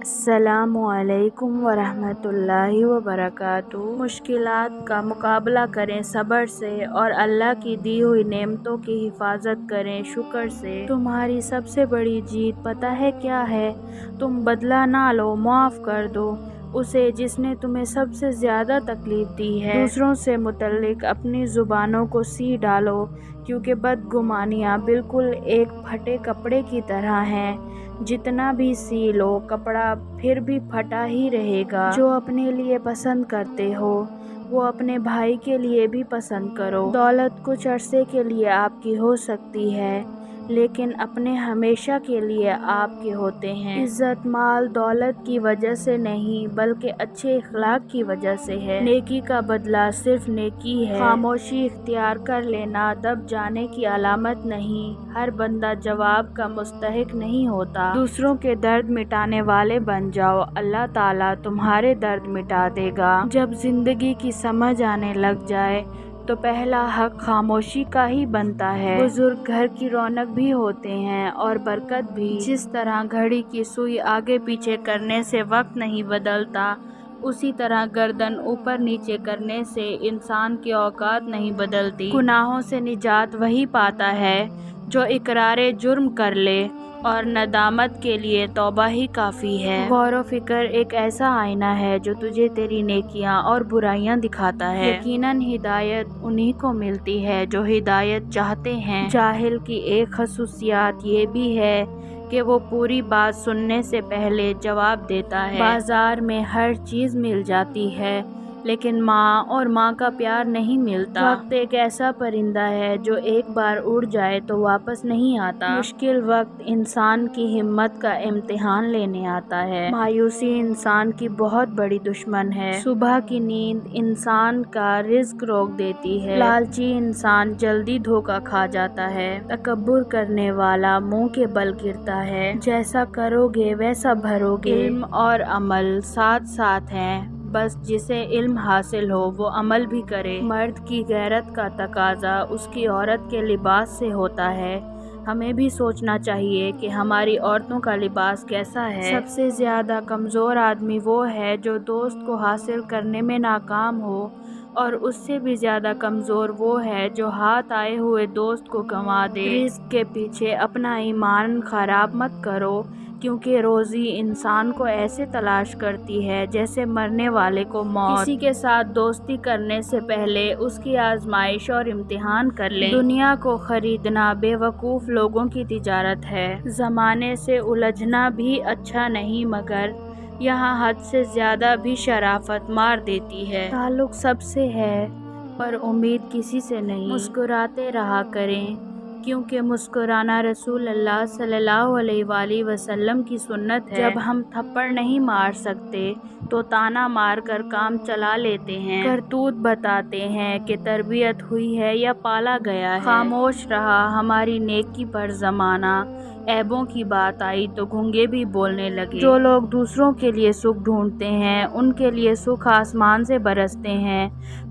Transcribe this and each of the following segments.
السلام علیکم ورحمۃ اللہ وبرکاتہ۔ مشکلات کا مقابلہ کریں صبر سے اور اللہ کی دی ہوئی نعمتوں کی حفاظت کریں شکر سے۔ تمہاری سب سے بڑی جیت پتہ ہے کیا ہے؟ تم بدلہ نہ لو، معاف کر دو اسے جس نے تمہیں سب سے زیادہ تکلیف دی ہے۔ دوسروں سے متعلق اپنی زبانوں کو سی ڈالو، کیونکہ بدگمانیاں بالکل ایک پھٹے کپڑے کی طرح ہیں۔ جتنا بھی سی لو، کپڑا پھر بھی پھٹا ہی رہے گا۔ جو اپنے لیے پسند کرتے ہو وہ اپنے بھائی کے لیے بھی پسند کرو۔ دولت کچھ عرصے کے لیے آپ کی ہو سکتی ہے، لیکن اپنے ہمیشہ کے لیے آپ کے ہوتے ہیں۔ عزت مال دولت کی وجہ سے نہیں بلکہ اچھے اخلاق کی وجہ سے ہے۔ نیکی کا بدلہ صرف نیکی ہے۔ خاموشی اختیار کر لینا دب جانے کی علامت نہیں۔ ہر بندہ جواب کا مستحق نہیں ہوتا۔ دوسروں کے درد مٹانے والے بن جاؤ، اللہ تعالیٰ تمہارے درد مٹا دے گا۔ جب زندگی کی سمجھ آنے لگ جائے تو پہلا حق خاموشی کا ہی بنتا ہے۔ بزرگ گھر کی رونق بھی ہوتے ہیں اور برکت بھی۔ جس طرح گھڑی کی سوئی آگے پیچھے کرنے سے وقت نہیں بدلتا، اسی طرح گردن اوپر نیچے کرنے سے انسان کی اوقات نہیں بدلتی۔ گناہوں سے نجات وہی پاتا ہے جو اقرار جرم کر لے، اور ندامت کے لیے توبہ ہی کافی ہے۔ غور و فکر ایک ایسا آئینہ ہے جو تجھے تیری نیکیاں اور برائیاں دکھاتا ہے۔ یقیناً ہدایت انہی کو ملتی ہے جو ہدایت چاہتے ہیں۔ جاہل کی ایک خصوصیات یہ بھی ہے کہ وہ پوری بات سننے سے پہلے جواب دیتا ہے۔ بازار میں ہر چیز مل جاتی ہے، لیکن ماں اور ماں کا پیار نہیں ملتا۔ وقت ایک ایسا پرندہ ہے جو ایک بار اڑ جائے تو واپس نہیں آتا۔ مشکل وقت انسان کی ہمت کا امتحان لینے آتا ہے۔ مایوسی انسان کی بہت بڑی دشمن ہے۔ صبح کی نیند انسان کا رزق روک دیتی ہے۔ لالچی انسان جلدی دھوکہ کھا جاتا ہے۔ تکبر کرنے والا منہ کے بل گرتا ہے۔ جیسا کرو گے ویسا بھرو گے۔ علم اور عمل ساتھ ساتھ ہیں، بس جسے علم حاصل ہو وہ عمل بھی کرے۔ مرد کی غیرت کا تقاضا اس کی عورت کے لباس سے ہوتا ہے۔ ہمیں بھی سوچنا چاہیے کہ ہماری عورتوں کا لباس کیسا ہے۔ سب سے زیادہ کمزور آدمی وہ ہے جو دوست کو حاصل کرنے میں ناکام ہو، اور اس سے بھی زیادہ کمزور وہ ہے جو ہاتھ آئے ہوئے دوست کو گنوا دے۔ رزق کے پیچھے اپنا ایمان خراب مت کرو، کیونکہ روزی انسان کو ایسے تلاش کرتی ہے جیسے مرنے والے کو موت۔ کسی کے ساتھ دوستی کرنے سے پہلے اس کی آزمائش اور امتحان کر لیں۔ دنیا کو خریدنا بے وقوف لوگوں کی تجارت ہے۔ زمانے سے الجھنا بھی اچھا نہیں، مگر یہاں حد سے زیادہ بھی شرافت مار دیتی ہے۔ تعلق سب سے ہے پر امید کسی سے نہیں۔ مسکراتے رہا کریں، کیونکہ مسکرانا رسول اللہ صلی اللہ علیہ وآلہ وسلم کی سنت ہے۔ جب ہم تھپڑ نہیں مار سکتے تو طعنہ مار کر کام چلا لیتے ہیں۔ کرتوت بتاتے ہیں کہ تربیت ہوئی ہے یا پالا گیا ہے۔ خاموش رہا ہماری نیکی پر زمانہ، عیبوں کی بات آئی تو گونگے بھی بولنے لگے۔ جو لوگ دوسروں کے لیے سکھ ڈھونڈتے ہیں ان کے لیے سکھ آسمان سے برستے ہیں۔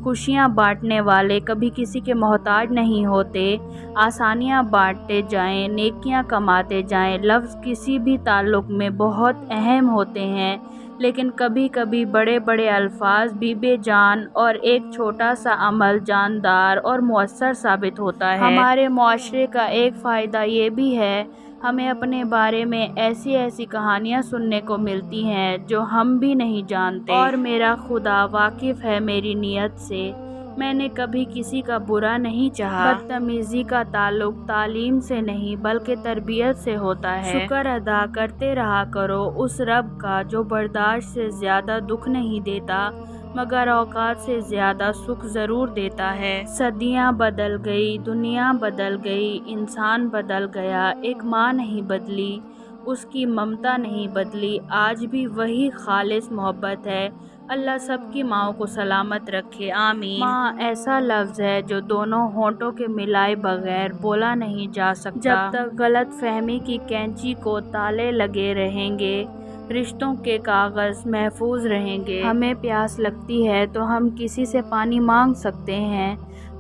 خوشیاں بانٹنے والے کبھی کسی کے محتاج نہیں ہوتے۔ آسانیاں بانٹتے جائیں، نیکیاں کماتے جائیں۔ لفظ کسی بھی تعلق میں بہت اہم ہوتے ہیں، لیکن کبھی کبھی بڑے بڑے الفاظ بھی بے جان اور ایک چھوٹا سا عمل جاندار اور مؤثر ثابت ہوتا ہے۔ ہمارے معاشرے کا ایک فائدہ یہ بھی ہے، ہمیں اپنے بارے میں ایسی کہانیاں سننے کو ملتی ہیں جو ہم بھی نہیں جانتے۔ اور میرا خدا واقف ہے میری نیت سے، میں نے کبھی کسی کا برا نہیں چاہا۔ بدتمیزی کا تعلق تعلیم سے نہیں بلکہ تربیت سے ہوتا ہے۔ شکر ادا کرتے رہا کرو اس رب کا جو برداشت سے زیادہ دکھ نہیں دیتا، مگر اوقات سے زیادہ سکھ ضرور دیتا ہے۔ صدیاں بدل گئی، دنیا بدل گئی، انسان بدل گیا، ایک ماں نہیں بدلی، اس کی ممتا نہیں بدلی، آج بھی وہی خالص محبت ہے۔ اللہ سب کی ماؤں کو سلامت رکھے، آمین۔ ماں ایسا لفظ ہے جو دونوں ہونٹوں کے ملائے بغیر بولا نہیں جا سکتا۔ جب تک غلط فہمی کی کینچی کو تالے لگے رہیں گے، رشتوں کے کاغذ محفوظ رہیں گے۔ ہمیں پیاس لگتی ہے تو ہم کسی سے پانی مانگ سکتے ہیں،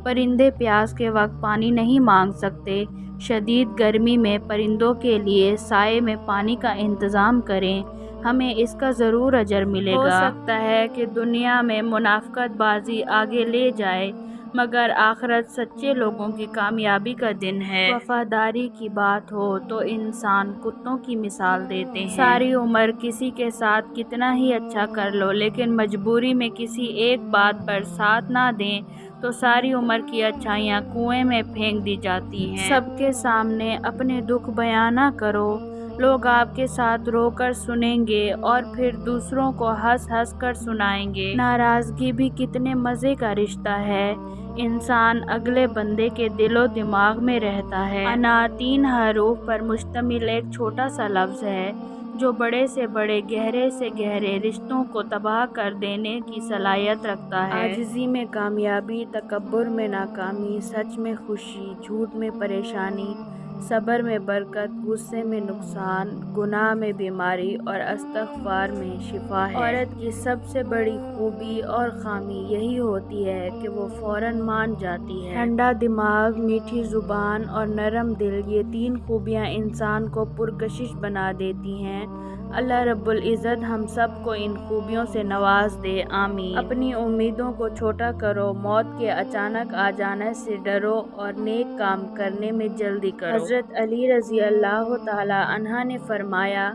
پرندے پیاس کے وقت پانی نہیں مانگ سکتے۔ شدید گرمی میں پرندوں کے لیے سائے میں پانی کا انتظام کریں۔ ہمیں اس کا ضرور اجر ملے گا۔ ہو سکتا ہے کہ دنیا میں منافقت بازی آگے لے جائے، مگر آخرت سچے لوگوں کی کامیابی کا دن ہے۔ وفاداری کی بات ہو تو انسان کتوں کی مثال دیتے ہیں۔ ساری عمر کسی کے ساتھ کتنا ہی اچھا کر لو، لیکن مجبوری میں کسی ایک بات پر ساتھ نہ دیں تو ساری عمر کی اچھائیاں کنویں میں پھینک دی جاتی ہیں۔ سب کے سامنے اپنے دکھ بیان نہ کرو، لوگ آپ کے ساتھ رو کر سنیں گے اور پھر دوسروں کو ہنس ہنس کر سنائیں گے۔ ناراضگی بھی کتنے مزے کا رشتہ ہے، انسان اگلے بندے کے دل و دماغ میں رہتا ہے۔ انا 3 حروف پر مشتمل ایک چھوٹا سا لفظ ہے جو بڑے سے بڑے گہرے سے گہرے رشتوں کو تباہ کر دینے کی صلاحیت رکھتا ہے۔ عاجزی میں کامیابی، تکبر میں ناکامی، سچ میں خوشی، جھوٹ میں پریشانی، صبر میں برکت، غصے میں نقصان، گناہ میں بیماری اور استغفار میں شفا ہے۔ عورت کی سب سے بڑی خوبی اور خامی یہی ہوتی ہے کہ وہ فوراً مان جاتی ہے۔ ٹھنڈا دماغ، میٹھی زبان اور نرم دل، یہ 3 خوبیاں انسان کو پرکشش بنا دیتی ہیں۔ اللہ رب العزت ہم سب کو ان خوبیوں سے نواز دے، آمین۔ اپنی امیدوں کو چھوٹا کرو، موت کے اچانک آ جانے سے ڈرو اور نیک کام کرنے میں جلدی کرو۔ حضرت علی رضی اللہ تعالی عنہ نے فرمایا،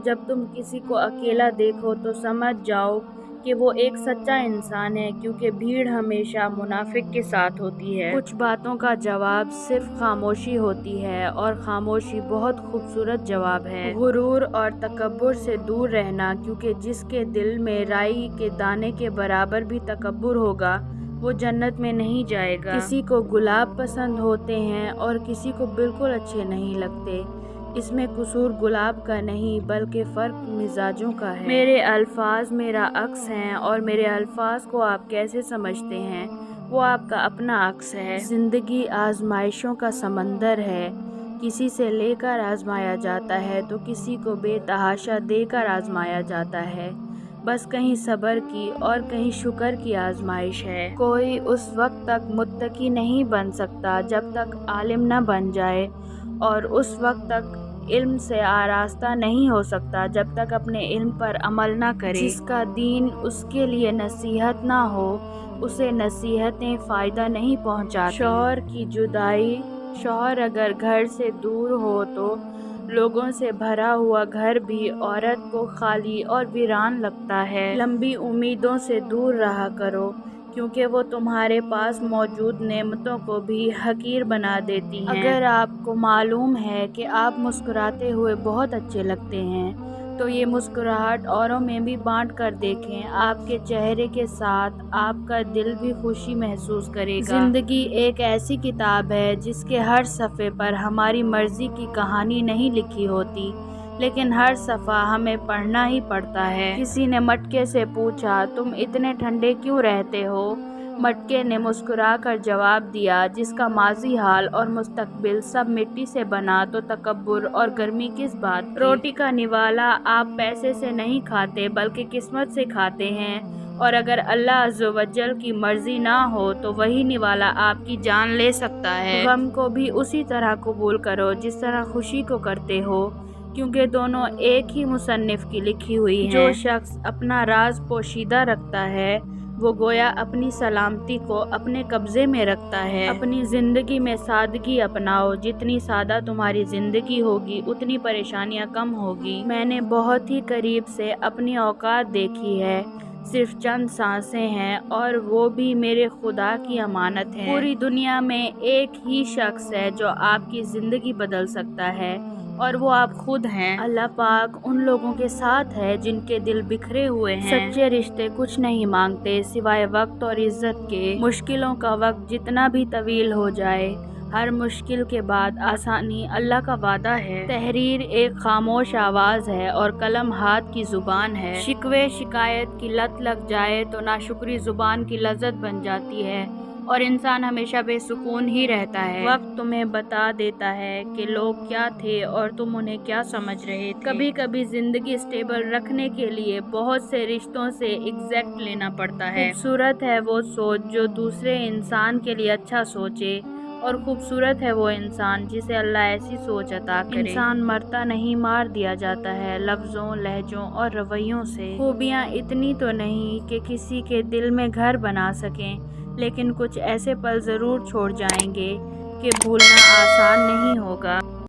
جب تم کسی کو اکیلا دیکھو تو سمجھ جاؤ کہ وہ ایک سچا انسان ہے، کیونکہ بھیڑ ہمیشہ منافق کے ساتھ ہوتی ہے۔ کچھ باتوں کا جواب صرف خاموشی ہوتی ہے، اور خاموشی بہت خوبصورت جواب ہے۔ غرور اور تکبر سے دور رہنا، کیونکہ جس کے دل میں رائی کے دانے کے برابر بھی تکبر ہوگا وہ جنت میں نہیں جائے گا۔ کسی کو گلاب پسند ہوتے ہیں اور کسی کو بالکل اچھے نہیں لگتے، اس میں قصور گلاب کا نہیں بلکہ فرق مزاجوں کا ہے۔ میرے الفاظ میرا عکس ہیں، اور میرے الفاظ کو آپ کیسے سمجھتے ہیں وہ آپ کا اپنا عکس ہے۔ زندگی آزمائشوں کا سمندر ہے، کسی سے لے کر آزمایا جاتا ہے تو کسی کو بے تحاشا دے کر آزمایا جاتا ہے۔ بس کہیں صبر کی اور کہیں شکر کی آزمائش ہے۔ کوئی اس وقت تک متقی نہیں بن سکتا جب تک عالم نہ بن جائے، اور اس وقت تک علم سے آراستہ نہیں ہو سکتا جب تک اپنے علم پر عمل نہ کرے۔ جس کا دین اس کے لیے نصیحت نہ ہو، اسے نصیحتیں فائدہ نہیں پہنچاتی۔ شوہر کی جدائی، شوہر اگر گھر سے دور ہو تو لوگوں سے بھرا ہوا گھر بھی عورت کو خالی اور ویران لگتا ہے۔ لمبی امیدوں سے دور رہا کرو، کیونکہ وہ تمہارے پاس موجود نعمتوں کو بھی حقیر بنا دیتی ہیں۔ اگر آپ کو معلوم ہے کہ آپ مسکراتے ہوئے بہت اچھے لگتے ہیں تو یہ مسکراہٹ اوروں میں بھی بانٹ کر دیکھیں، آپ کے چہرے کے ساتھ آپ کا دل بھی خوشی محسوس کرے گا۔ زندگی ایک ایسی کتاب ہے جس کے ہر صفحے پر ہماری مرضی کی کہانی نہیں لکھی ہوتی، لیکن ہر صفحہ ہمیں پڑھنا ہی پڑتا ہے۔ کسی نے مٹکے سے پوچھا، تم اتنے ٹھنڈے کیوں رہتے ہو؟ مٹکے نے مسکرا کر جواب دیا، جس کا ماضی، حال اور مستقبل سب مٹی سے بنا تو تکبر اور گرمی کس بات کی؟ روٹی کا نوالا آپ پیسے سے نہیں کھاتے بلکہ قسمت سے کھاتے ہیں، اور اگر اللہ عز و جل کی مرضی نہ ہو تو وہی نوالا آپ کی جان لے سکتا ہے۔ غم کو بھی اسی طرح قبول کرو جس طرح خوشی کو کرتے ہو، کیونکہ دونوں ایک ہی مصنف کی لکھی ہوئی ہیں۔ جو شخص اپنا راز پوشیدہ رکھتا ہے وہ گویا اپنی سلامتی کو اپنے قبضے میں رکھتا ہے۔ اپنی زندگی میں سادگی اپناؤ، جتنی سادہ تمہاری زندگی ہوگی اتنی پریشانیاں کم ہوگی۔ میں نے بہت ہی قریب سے اپنی اوقات دیکھی ہے، صرف چند سانسیں ہیں اور وہ بھی میرے خدا کی امانت ہے۔ پوری دنیا میں ایک ہی شخص ہے جو آپ کی زندگی بدل سکتا ہے، اور وہ آپ خود ہیں۔ اللہ پاک ان لوگوں کے ساتھ ہے جن کے دل بکھرے ہوئے ہیں۔ سچے رشتے کچھ نہیں مانگتے سوائے وقت اور عزت کے۔ مشکلوں کا وقت جتنا بھی طویل ہو جائے، ہر مشکل کے بعد آسانی اللہ کا وعدہ ہے۔ تحریر ایک خاموش آواز ہے اور قلم ہاتھ کی زبان ہے۔ شکوے شکایت کی لت لگ جائے تو ناشکری زبان کی لذت بن جاتی ہے، اور انسان ہمیشہ بے سکون ہی رہتا ہے۔ وقت تمہیں بتا دیتا ہے کہ لوگ کیا تھے اور تم انہیں کیا سمجھ رہے تھے۔ کبھی کبھی زندگی سٹیبل رکھنے کے لیے بہت سے رشتوں سے ایگزیکٹ لینا پڑتا ہے۔ خوبصورت ہے وہ سوچ جو دوسرے انسان کے لیے اچھا سوچے، اور خوبصورت ہے وہ انسان جسے اللہ ایسی سوچ عطا کرے۔ انسان مرتا نہیں، مار دیا جاتا ہے لفظوں، لہجوں اور رویوں سے۔ خوبیاں اتنی تو نہیں کہ کسی کے دل میں گھر بنا سکیں، لیکن کچھ ایسے پل ضرور چھوڑ جائیں گے کہ بھولنا آسان نہیں ہوگا۔